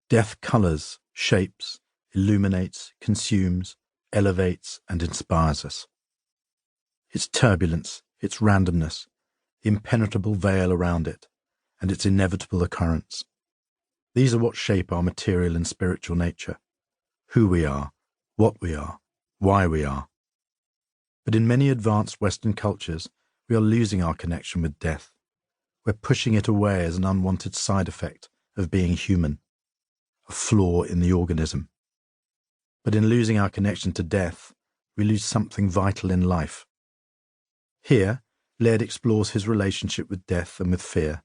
Death colours, shapes, illuminates, consumes, elevates, and inspires us. Its turbulence, its randomness, the impenetrable veil around it, and its inevitable occurrence. These are what shape our material and spiritual nature, who we are, what we are, why we are. But in many advanced Western cultures, we are losing our connection with death. We're pushing it away as an unwanted side effect of being human, a flaw in the organism. But in losing our connection to death, we lose something vital in life. Here, Laird explores his relationship with death and with fear,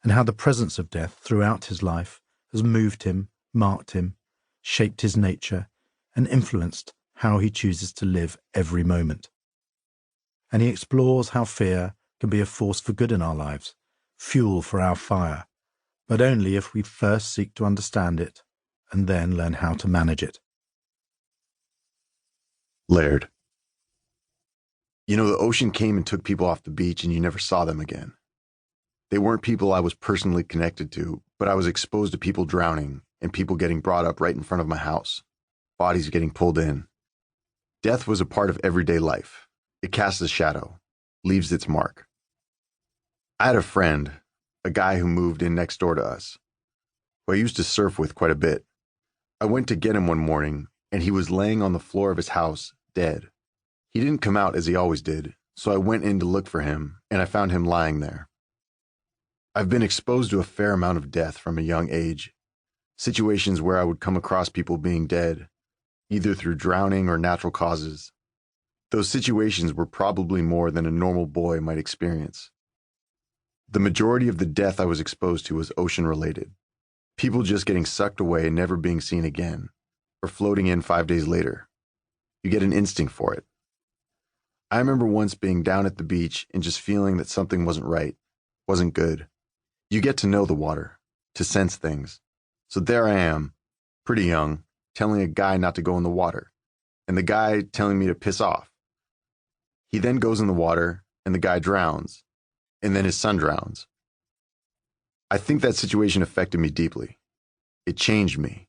and how the presence of death throughout his life has moved him, marked him, shaped his nature, and influenced how he chooses to live every moment. And he explores how fear can be a force for good in our lives, fuel for our fire, but only if we first seek to understand it and then learn how to manage it. Laird. You know, the ocean came and took people off the beach and you never saw them again. They weren't people I was personally connected to, but I was exposed to people drowning and people getting brought up right in front of my house, bodies getting pulled in. Death was a part of everyday life. It casts a shadow, leaves its mark. I had a friend, a guy who moved in next door to us, who I used to surf with quite a bit. I went to get him one morning, and he was laying on the floor of his house, dead. He didn't come out as he always did, so I went in to look for him, and I found him lying there. I've been exposed to a fair amount of death from a young age, situations where I would come across people being dead, either through drowning or natural causes. Those situations were probably more than a normal boy might experience. The majority of the death I was exposed to was ocean-related. People just getting sucked away and never being seen again, or floating in 5 days later. You get an instinct for it. I remember once being down at the beach and just feeling that something wasn't right, wasn't good. You get to know the water, to sense things. So there I am, pretty young, telling a guy not to go in the water, and the guy telling me to piss off. He then goes in the water, and the guy drowns, and then his son drowns. I think that situation affected me deeply. It changed me.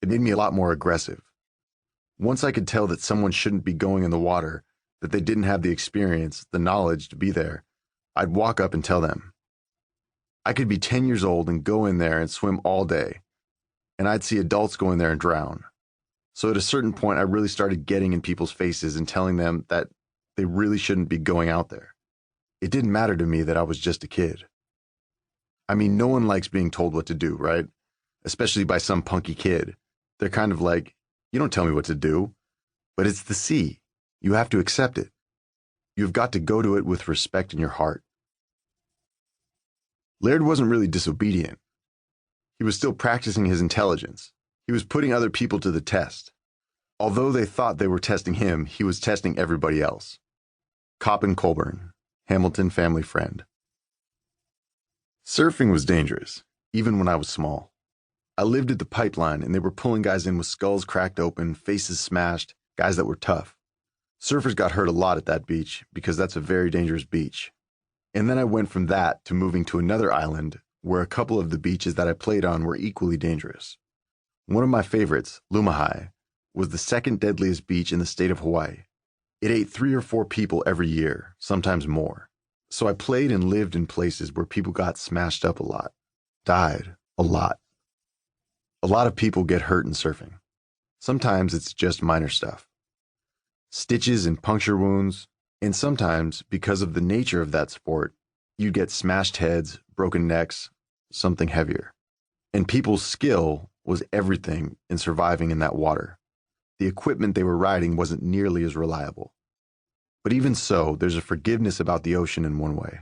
It made me a lot more aggressive. Once I could tell that someone shouldn't be going in the water, that they didn't have the experience, the knowledge to be there, I'd walk up and tell them. I could be 10 years old and go in there and swim all day, and I'd see adults go in there and drown. So at a certain point, I really started getting in people's faces and telling them that they really shouldn't be going out there. It didn't matter to me that I was just a kid. I mean, no one likes being told what to do, right? Especially by some punky kid. They're kind of like, you don't tell me what to do. But it's the sea. You have to accept it. You've got to go to it with respect in your heart. Laird wasn't really disobedient. He was still practicing his intelligence. He was putting other people to the test. Although they thought they were testing him, he was testing everybody else. Coppin Colburn, Hamilton family friend. Surfing was dangerous, even when I was small. I lived at the pipeline, and they were pulling guys in with skulls cracked open, faces smashed, guys that were tough. Surfers got hurt a lot at that beach because that's a very dangerous beach. And then I went from that to moving to another island where a couple of the beaches that I played on were equally dangerous. One of my favorites, Lumahai, was the second deadliest beach in the state of Hawaii. It ate 3 or 4 people every year, sometimes more. So I played and lived in places where people got smashed up a lot, died a lot. A lot of people get hurt in surfing. Sometimes it's just minor stuff. Stitches and puncture wounds, and sometimes, because of the nature of that sport, you get smashed heads, broken necks, something heavier. And people's skill was everything in surviving in that water. The equipment they were riding wasn't nearly as reliable. But even so, there's a forgiveness about the ocean in one way.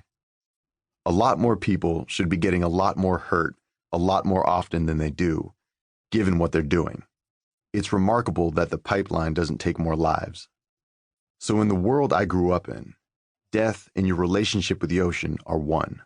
A lot more people should be getting a lot more hurt a lot more often than they do, given what they're doing. It's remarkable that the pipeline doesn't take more lives. So in the world I grew up in, death and your relationship with the ocean are one.